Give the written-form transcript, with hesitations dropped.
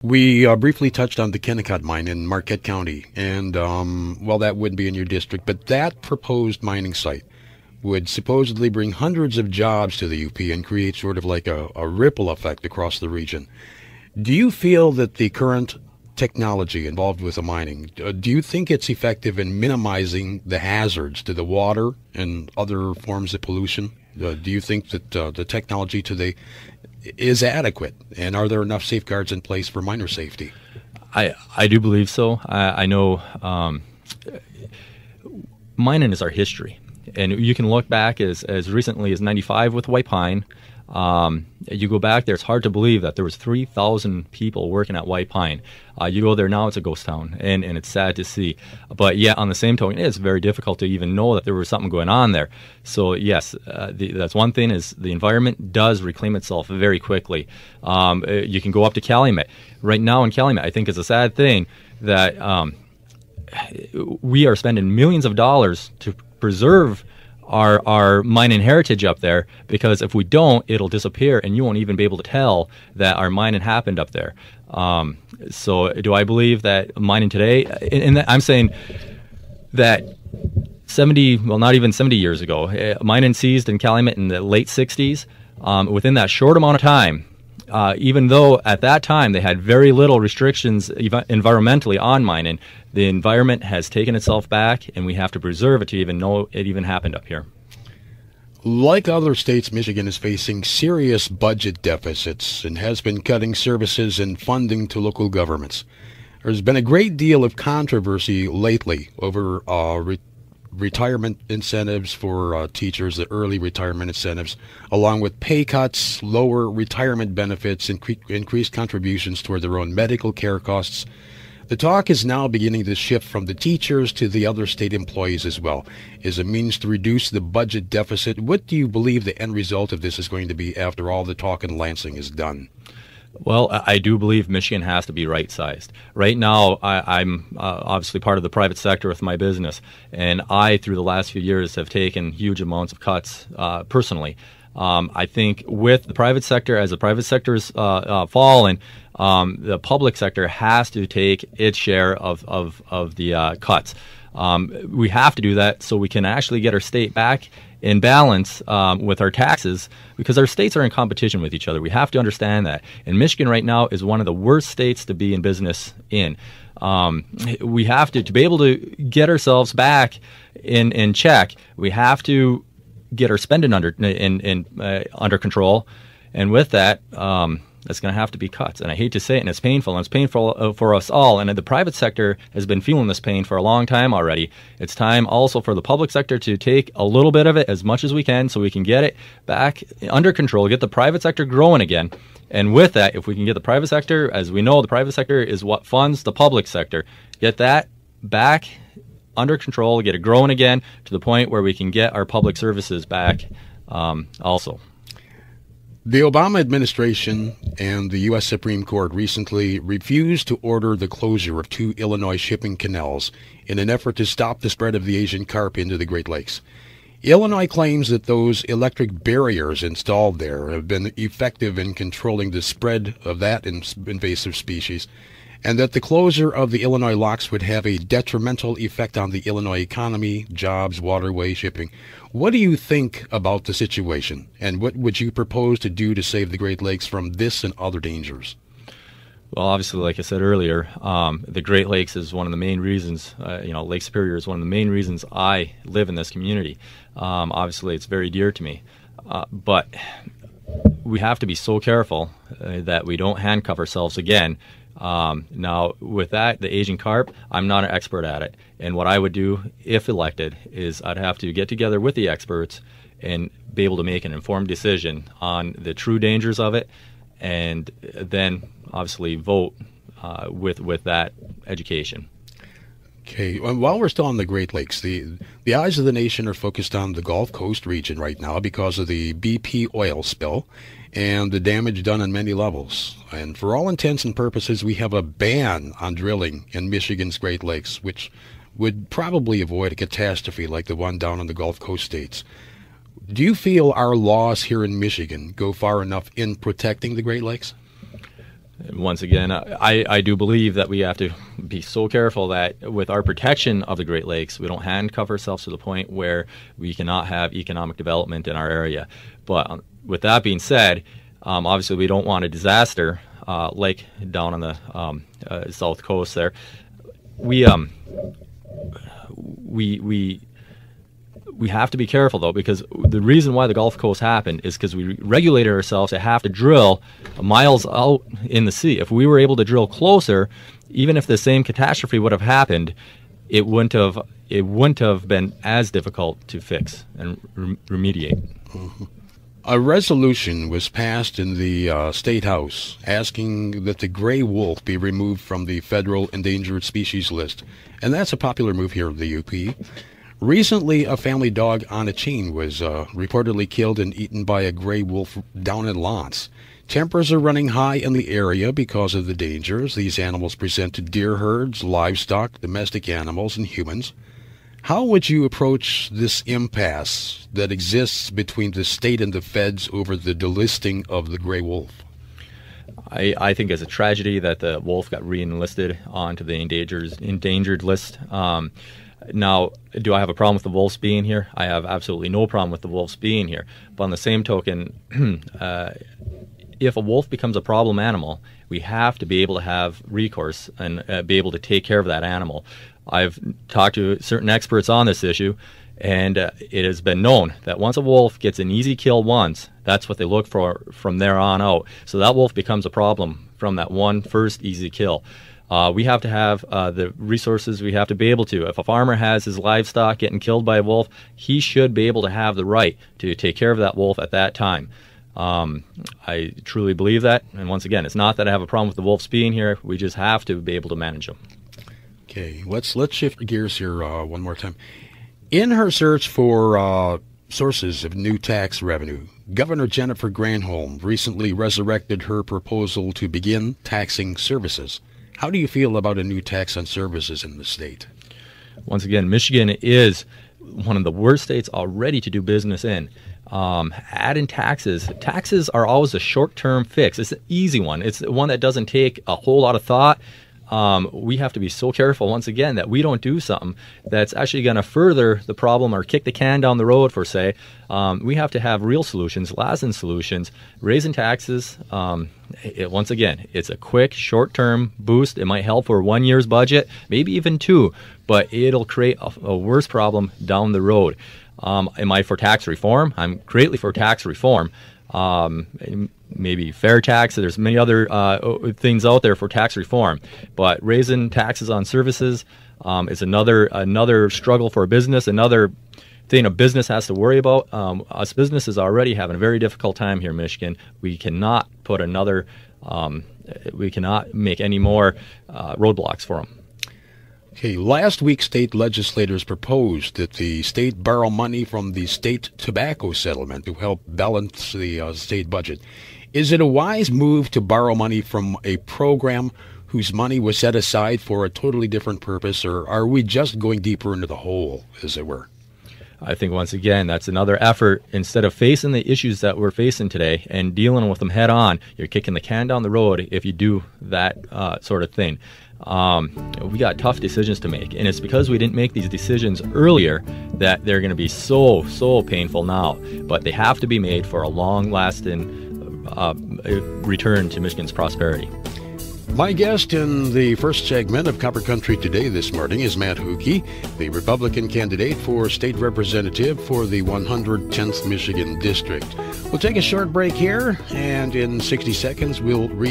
We briefly touched on the Kennecott mine in Marquette County, and well, that wouldn't be in your district, but that proposed mining site would supposedly bring hundreds of jobs to the UP and create sort of like a ripple effect across the region. Do you feel that the current technology involved with the mining, do you think it's effective in minimizing the hazards to the water and other forms of pollution? Do you think that the technology today is adequate, and are there enough safeguards in place for miner safety? I do believe so. I know mining is our history, and you can look back as recently as '95 with White Pine. You go back there, it's hard to believe that there was 3,000 people working at White Pine. You go there now, it's a ghost town, and it's sad to see. But yet, on the same token, it's very difficult to even know that there was something going on there. So yes, that's one thing, is the environment does reclaim itself very quickly. You can go up to Calumet. Right now in Calumet, I think it's a sad thing that we are spending millions of dollars to preserve our mining heritage up there, because if we don't, it'll disappear, and you won't even be able to tell that our mining happened up there. So do I believe that mining today, and I'm saying that 70, well, not even 70 years ago, mining ceased in Calumet in the late 60s. Within that short amount of time, even though at that time they had very little restrictions environmentally on mining, the environment has taken itself back, and we have to preserve it to even know it even happened up here. Like other states, Michigan is facing serious budget deficits and has been cutting services and funding to local governments. There's been a great deal of controversy lately over retirement incentives for teachers, the early retirement incentives, along with pay cuts, lower retirement benefits, and increased contributions toward their own medical care costs. The talk is now beginning to shift from the teachers to the other state employees as well, as a means to reduce the budget deficit. What do you believe the end result of this is going to be after all the talk in Lansing is done? Well, I do believe Michigan has to be right-sized. Right now, I'm obviously part of the private sector with my business, and I, through the last few years, have taken huge amounts of cuts personally. I think with the private sector, as the private sector's fallen, the public sector has to take its share of the cuts. We have to do that so we can actually get our state back in balance with our taxes, because our states are in competition with each other. We have to understand that. And Michigan right now is one of the worst states to be in business in. We have to be able to get ourselves back in check. We have to get our spending under control, and with that, that's going to have to be cuts. And I hate to say it, and it's painful, and it's painful for us all. And the private sector has been feeling this pain for a long time already. It's time also for the public sector to take a little bit of it, as much as we can, so we can get it back under control, get the private sector growing again. And with that, if we can get the private sector, as we know, the private sector is what funds the public sector, get that back under control, get it growing again to the point where we can get our public services back also. The Obama administration and the U.S. Supreme Court recently refused to order the closure of 2 Illinois shipping canals in an effort to stop the spread of the Asian carp into the Great Lakes. Illinois claims that those electric barriers installed there have been effective in controlling the spread of that invasive species, and that the closure of the Illinois locks would have a detrimental effect on the Illinois economy, jobs, waterway, shipping. What do you think about the situation, and what would you propose to do to save the Great Lakes from this and other dangers? Well, obviously, like I said earlier, the Great Lakes is one of the main reasons, Lake Superior is one of the main reasons I live in this community. Obviously, it's very dear to me. But we have to be so careful that we don't handcuff ourselves again. Now, with that, the Asian carp, I'm not an expert at it. And what I would do, if elected, is I'd have to get together with the experts and be able to make an informed decision on the true dangers of it, and then obviously vote with that education. Okay, while we're still on the Great Lakes, the eyes of the nation are focused on the Gulf Coast region right now because of the BP oil spill and the damage done on many levels. And for all intents and purposes, we have a ban on drilling in Michigan's Great Lakes, which would probably avoid a catastrophe like the one down in the Gulf Coast states. Do you feel our laws here in Michigan go far enough in protecting the Great Lakes? Once again, I do believe that we have to be so careful that with our protection of the Great Lakes, we don't handcuff ourselves to the point where we cannot have economic development in our area. But with that being said, obviously we don't want a disaster like down on the south coast there. We have to be careful, though, because the reason why the Gulf Coast happened is because we regulated ourselves to have to drill miles out in the sea. If we were able to drill closer, even if the same catastrophe would have happened, it wouldn't have been as difficult to fix and remediate. Mm-hmm. A resolution was passed in the State House asking that the gray wolf be removed from the federal endangered species list, and that's a popular move here in the UP. Recently, a family dog on a chain was reportedly killed and eaten by a gray wolf down in Lance. Tempers are running high in the area because of the dangers these animals present to deer herds, livestock, domestic animals, and humans. How would you approach this impasse that exists between the state and the feds over the delisting of the gray wolf? I think it's a tragedy that the wolf got re-enlisted onto the endangered list. Now, do I have a problem with the wolves being here? I have absolutely no problem with the wolves being here. But on the same token, if a wolf becomes a problem animal, we have to be able to have recourse and be able to take care of that animal. I've talked to certain experts on this issue, and it has been known that once a wolf gets an easy kill once, that's what they look for from there on out. So that wolf becomes a problem from that one first easy kill. We have to have the resources. We have to be able to. If a farmer has his livestock getting killed by a wolf, he should be able to have the right to take care of that wolf at that time. I truly believe that. And once again, it's not that I have a problem with the wolves being here. We just have to be able to manage them. Okay, let's shift gears here one more time. In her search for sources of new tax revenue, Governor Jennifer Granholm recently resurrected her proposal to begin taxing services. How do you feel about a new tax on services in the state? Once again, Michigan is one of the worst states already to do business in. Add in taxes. Taxes are always a short-term fix. It's an easy one. It's one that doesn't take a whole lot of thought. We have to be so careful, once again, that we don't do something that's actually going to further the problem or kick the can down the road, per se. We have to have real solutions, lasting solutions. Raising taxes, once again, it's a quick, short-term boost. It might help for 1 year's budget, maybe even 2, but it'll create a worse problem down the road. Am I for tax reform? I'm greatly for tax reform. Maybe fair tax. There's many other things out there for tax reform, but raising taxes on services is another struggle for a business. Another thing a business has to worry about. Us businesses already having a very difficult time here in Michigan. We cannot put we cannot make any more roadblocks for them. Okay, last week state legislators proposed that the state borrow money from the state tobacco settlement to help balance the state budget. Is it a wise move to borrow money from a program whose money was set aside for a totally different purpose, or are we just going deeper into the hole, as it were? I think, once again, that's another effort. Instead of facing the issues that we're facing today and dealing with them head on, you're kicking the can down the road if you do that sort of thing. We got tough decisions to make, and it's because we didn't make these decisions earlier that they're going to be so painful now. But they have to be made for a long-lasting return to Michigan's prosperity. My guest in the first segment of Copper Country Today this morning is Matt Hookey, the Republican candidate for state representative for the 110th Michigan District. We'll take a short break here, and in 60 seconds we'll read